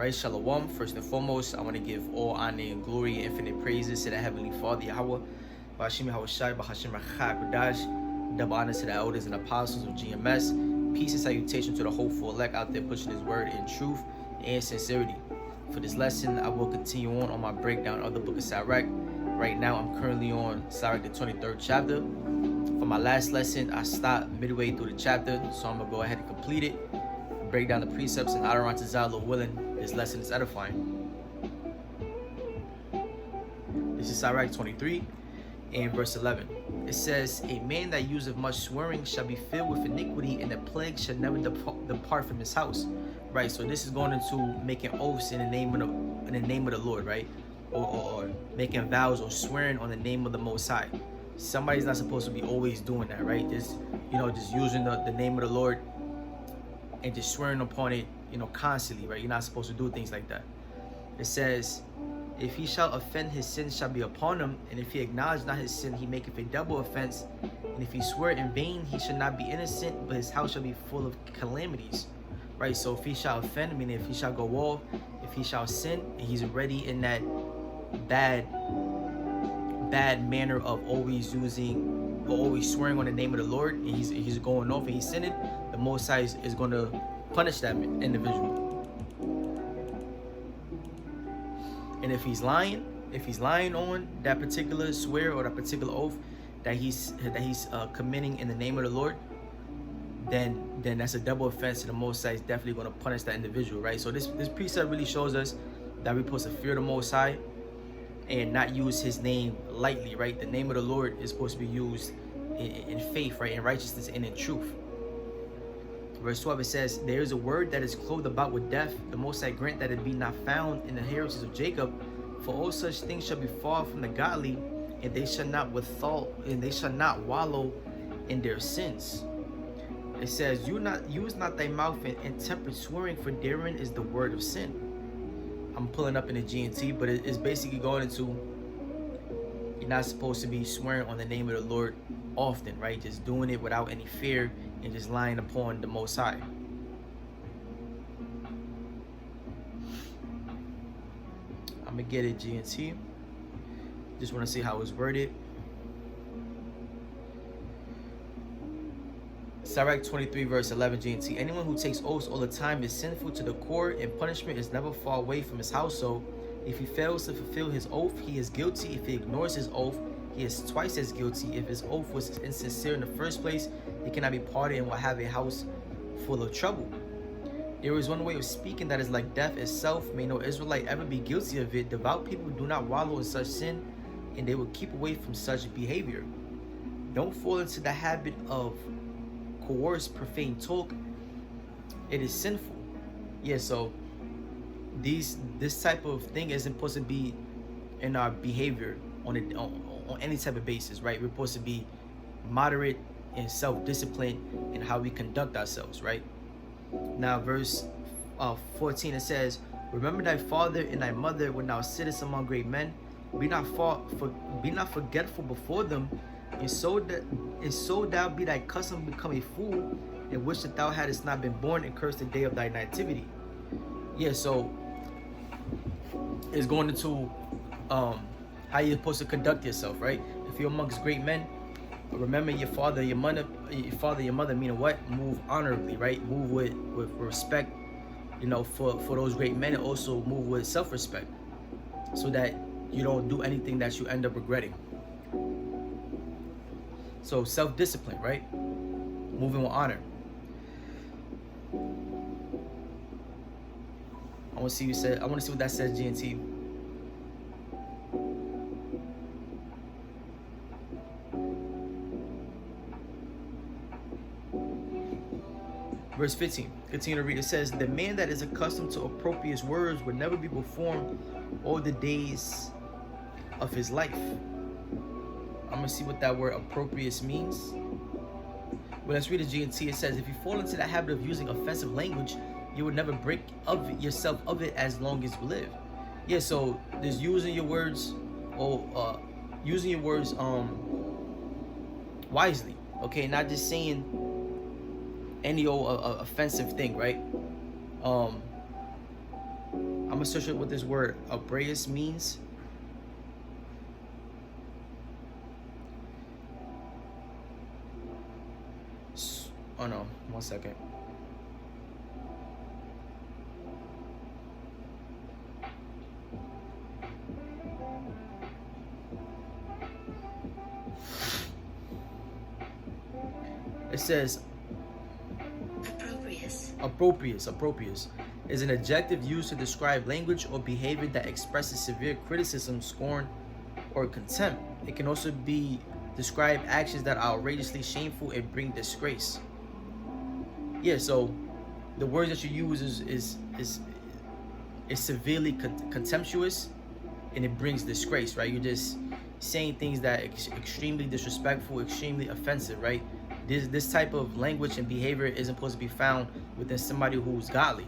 Right, Shalom. First and foremost, I want to give all honor and glory and infinite praises to the Heavenly Father, Yahweh, Bashim Hawashai, Bahashim Rachak, double honor to the elders and apostles of GMS. Peace and salutation to the hopeful elect out there pushing His word in truth and sincerity. For this lesson, I will continue on my breakdown of the book of Sirach. Right now, I'm currently on Sirach, the 23rd chapter. For my last lesson, I stopped midway through the chapter, so I'm going to go ahead and complete it. Break down the precepts and Adoran to Zah, Lord willing. This lesson is edifying. This is Sirach 23 and verse 11. It says, "A man that useth much swearing shall be filled with iniquity, and the plague shall never depart from his house." Right. So this is going into making oaths in the name of the Lord, right? Or making vows or swearing on the name of the Most High. Somebody's not supposed to be always doing that, right? Just using the name of the Lord and just swearing upon it, constantly, right? You're not supposed to do things like that. It says, "If he shall offend, his sin shall be upon him, and if he acknowledge not his sin, he maketh a double offense. And if he swear in vain, he shall not be innocent, but his house shall be full of calamities." Right? So if he shall offend, meaning if he shall go off, if he shall sin, and he's already in that bad manner of always using or always swearing on the name of the Lord, and he's going off and he's sinning, the Most High is going to punish that individual. And if he's lying on that particular swear or that particular oath that he's committing in the name of the Lord, then that's a double offense, and the Most High is definitely going to punish that individual, right? So this precept really shows us that we're supposed to fear the Most High and not use His name lightly, right? The name of the Lord is supposed to be used in faith, right? In righteousness and in truth. Verse 12, it says, "There is a word that is clothed about with death. The Most High grant that it be not found in the heritage of Jacob. For all such things shall be far from the godly, and they shall not wallow in their sins." It says, "Use not thy mouth in temperate swearing, for therein is the word of sin." I'm pulling up in the GNT, but it's basically going into, you're not supposed to be swearing on the name of the Lord often, right? Just doing it without any fear and just lying upon the Most High. I'm gonna get it GNT. Just want to see how it's worded. Sirach 23 verse 11 GNT. "Anyone who takes oaths all the time is sinful to the core, and punishment is never far away from his household. If he fails to fulfill his oath, he is guilty. If he ignores his oath, he is twice as guilty. If his oath was insincere in the first place, he cannot be pardoned and will have a house full of trouble. There is one way of speaking that is like death itself. May no Israelite ever be guilty of it. Devout people do not wallow in such sin, and they will keep away from such behavior. Don't fall into the habit of coerced, profane talk. It is sinful." Yeah, so this type of thing isn't supposed to be in our behavior on any type of basis, right? We're supposed to be moderate and self-disciplined in how we conduct ourselves, right? Now, verse 14, it says, "Remember thy father and thy mother when thou sittest among great men. Be not forgetful before them, and so thou be thy custom become a fool, and wish that thou hadst not been born, and curse the day of thy nativity." Yeah, so it's going into how you're supposed to conduct yourself, right? If you're amongst great men, remember your father, your mother, meaning what? Move honorably, right? Move with respect, for those great men, and also move with self-respect, so that you don't do anything that you end up regretting. So self-discipline, right? Moving with honor. I want to see what that says, GNT. Verse 15, continue to read. It says, "The man that is accustomed to opprobrious words would never be performed all the days of his life." I'm going to see what that word opprobrious means. But let's read the GNT. It says, "If you fall into the habit of using offensive language, you would never break yourself of it as long as you live." Yeah, so just using your words wisely, okay? Not just saying any old offensive thing, right? I'm gonna search what this word abraeus means. Oh no, 1 second. It says approprious is an adjective used to describe language or behavior that expresses severe criticism, scorn, or contempt. It can also be describe actions that are outrageously shameful and bring disgrace. Yeah, so the words that you use is severely contemptuous, and it brings disgrace, right? You're just saying things that extremely disrespectful, extremely offensive, right? This type of language and behavior isn't supposed to be found within somebody who's godly.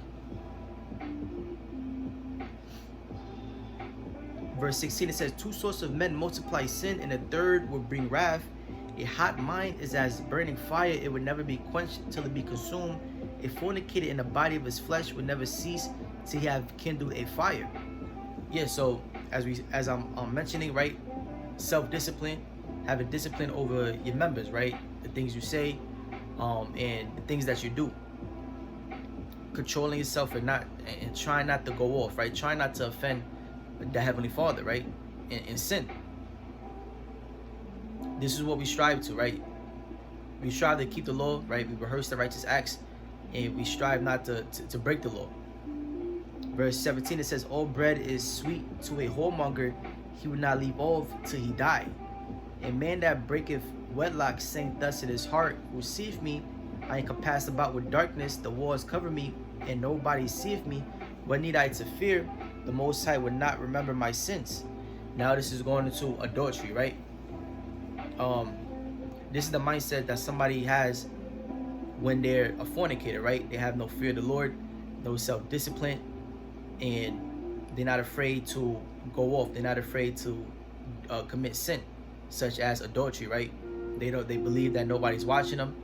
Verse 16, it says, 2 sorts of men multiply sin, and a third will bring wrath. A hot mind is as burning fire, it would never be quenched till it be consumed. A fornicator in the body of his flesh would never cease till he have kindled a fire. Yeah, so as I'm mentioning, right, self-discipline, having discipline over your members, right, the things you say, and the things that you do, controlling yourself and trying not to go off, right, trying not to offend the Heavenly Father, right, and sin. This is what we strive to, right? We strive to keep the law, right? We rehearse the righteous acts, and we strive not to break the law. Verse 17, it says, all bread is sweet to a whoremonger, he would not leave off till he die. A man that breaketh wedlock saying thus in his heart, who seeth me, I am compassed about with darkness, the walls cover me, and nobody seeth me. What need I to fear? The Most High would not remember my sins. Now this is going into adultery, right? This is the mindset that somebody has when they're a fornicator, right? They have no fear of the Lord, no self-discipline, and they're not afraid to go off. They're not afraid to commit sin, such as adultery, right? They believe that nobody's watching them,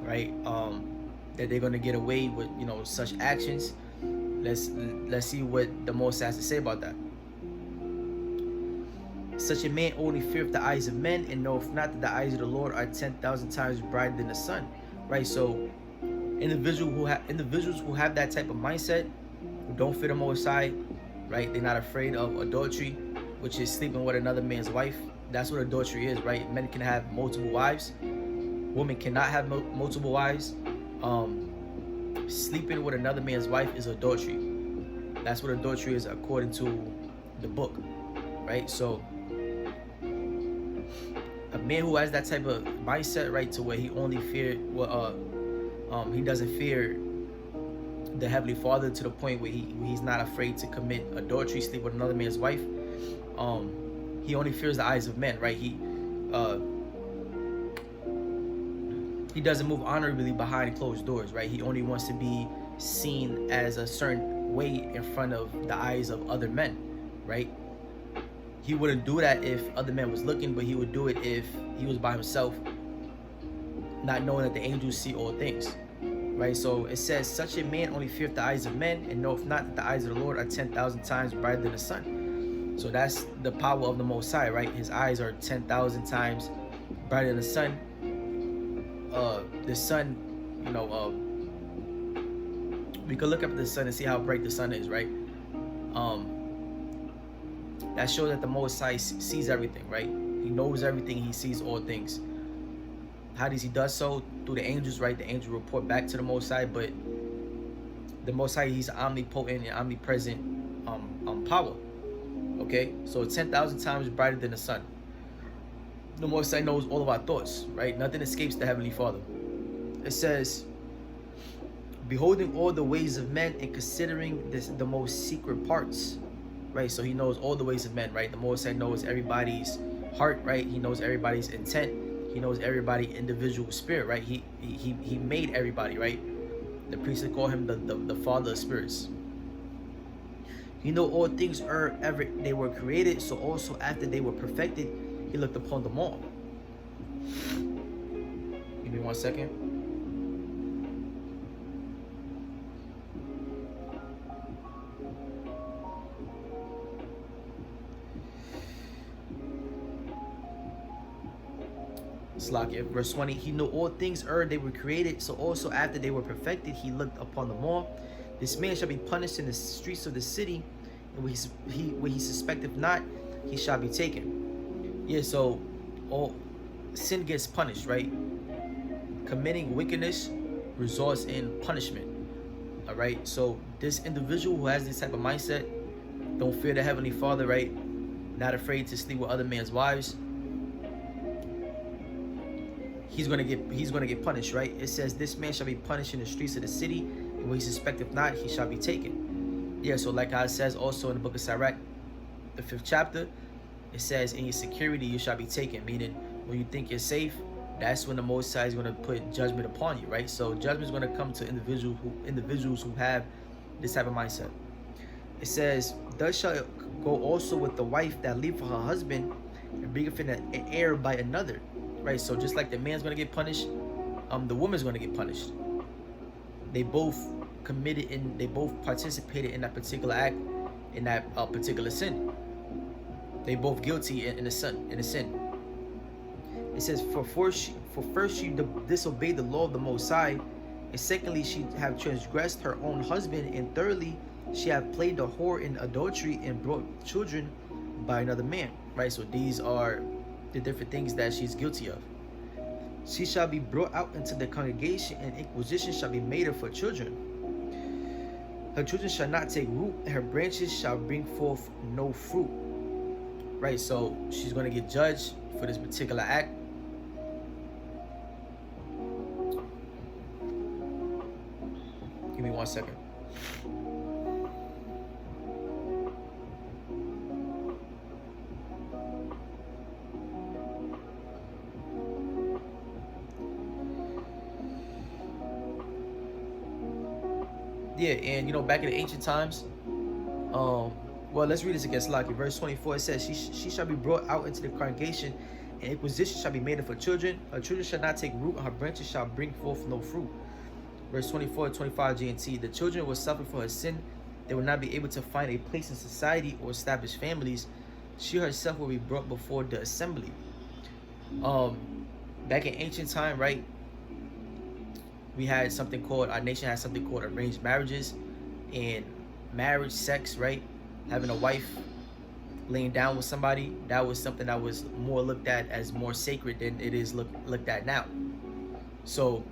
right? That they're gonna get away with, such actions. Let's see what the Most has to say about that. Such a man only feareth the eyes of men, and knoweth not that the eyes of the Lord are 10,000 times brighter than the sun, right? So individuals who have that type of mindset, who don't fear the Most High, right? They're not afraid of adultery, which is sleeping with another man's wife. That's what adultery is, right? Men can have multiple wives. Women cannot have multiple wives. Sleeping with another man's wife is adultery. That's what adultery is according to the book, right? So a man who has that type of mindset, right, to where he only he doesn't fear the Heavenly Father to the point where he's not afraid to commit adultery, sleep with another man's wife. He only fears the eyes of men, right? He doesn't move honorably behind closed doors, right? He only wants to be seen as a certain way in front of the eyes of other men, right? He wouldn't do that if other men was looking, but he would do it if he was by himself, not knowing that the angels see all things, right? So it says, such a man only feareth the eyes of men, and knoweth not that the eyes of the Lord are 10,000 times brighter than the sun. So that's the power of the Most High, right? His eyes are 10,000 times brighter than the sun. The sun, we could look up at the sun and see how bright the sun is, right? That shows that the Most High sees everything, right? He knows everything. He sees all things. How does he do so? Through the angels, right? The angels report back to the Most High, but the Most High, he's omnipotent and omnipresent power. Okay, so 10,000 times brighter than the sun. The Most High knows all of our thoughts, right? Nothing escapes the Heavenly Father. It says, beholding all the ways of men and considering the most secret parts, right? So he knows all the ways of men, right? The Most High knows everybody's heart, right? He knows everybody's intent. He knows everybody's individual spirit, right? He made everybody, right? The priests call him the Father of spirits. You know all things ever they were created, so also after they were perfected, he looked upon them all. Give me 1 second. Slakia, verse 20, he knew all things ere they were created, so also after they were perfected, he looked upon them all. This man shall be punished in the streets of the city, and where he suspecteth not, he shall be taken. Yeah, so all sin gets punished, right? Committing wickedness results in punishment. All right, so this individual who has this type of mindset, don't fear the Heavenly Father, right? Not afraid to sleep with other men's wives. He's gonna get punished, right? It says, this man shall be punished in the streets of the city, and when he suspecteth not, he shall be taken. Yeah, so like how it says also in the book of Sirach, the 5th chapter, it says, in your security you shall be taken, meaning when you think you're safe, that's when the Most High is going to put judgment upon you, right? So judgment is going to come to individuals who have this type of mindset. It says, thus shall go also with the wife that leaveth her husband and bringeth in an heir by another, right? So just like the man's going to get punished, the woman's going to get punished. They both they both participated in that particular act, in that particular sin. They both guilty in a sin. It says, for first she disobeyed the law of the Most High, and secondly she have transgressed her own husband, and thirdly she have played the whore in adultery and brought children by another man, right? So these are the different things that she's guilty of. She shall be brought out into the congregation, and inquisition shall be made of her children. Her children shall not take root, and her branches shall bring forth no fruit, right? So she's going to get judged for this particular act. Give me 1 second. Yeah, and you know, back in the ancient times, well, let's read this again, Slaki. Verse 24, it says, she shall be brought out into the congregation, and inquisition shall be made of her children. Her children shall not take root, and her branches shall bring forth no fruit. Verse 24 and 25 GNT, the children will suffer for her sin. They will not be able to find a place in society or establish families. She herself will be brought before the assembly. Back in ancient time, right, we had something called, our nation had something called arranged marriages, and marriage, sex, right, having a wife, laying down with somebody, that was something that was more looked at as more sacred than it is looked at now. So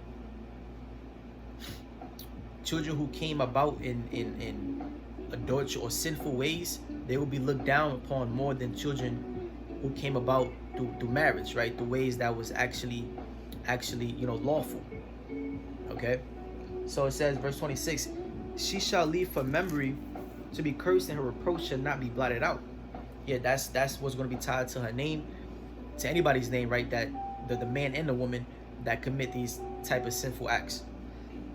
children who came about in adultery or sinful ways, they will be looked down upon more than children who came about through marriage, right? The ways that was actually, you know, lawful. Okay, so it says, verse 26, she shall leave for memory to be cursed, and her reproach shall not be blotted out. Yeah, that's what's going to be tied to her name, to anybody's name, right? That the man and the woman that commit these type of sinful acts.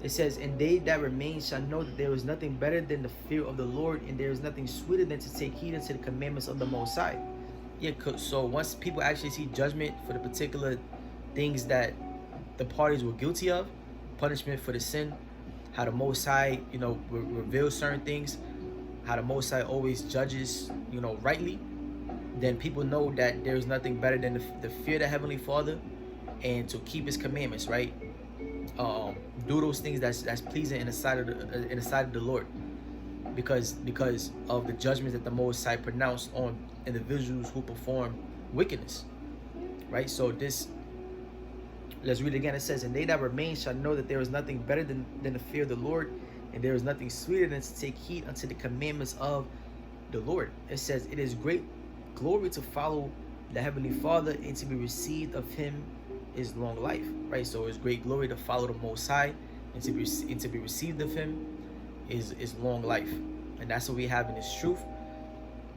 It says, and they that remain shall know that there is nothing better than the fear of the Lord, and there is nothing sweeter than to take heed unto the commandments of the Most High. Yeah, so once people actually see judgment for the particular things that the parties were guilty of, punishment for the sin, how the Most High, you know, reveals certain things, how the Most High always judges, you know, rightly, then people know that there's nothing better than to fear the Heavenly Father and to keep His commandments, right? Do those things that's pleasing in the sight of the Lord, because of the judgments that the Most High pronounced on individuals who perform wickedness, right? So this, let's read it again. It says, and they that remain shall know that there is nothing better than the fear of the Lord, and there is nothing sweeter than to take heed unto the commandments of the Lord. It says, it is great glory to follow the Heavenly Father, and to be received of Him is long life, right? So it's great glory to follow the Most High, and to be received of Him is long life. And that's what we have in this truth.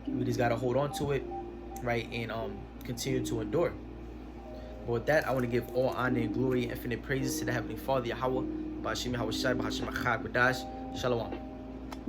We just got to hold on to it, right? And continue to endure. But with that, I want to give all honor and glory and infinite praises to the Heavenly Father, Yahweh, Ba'ashim Yahweh Shai, Ba'ashim Achad B'dash, Shalom.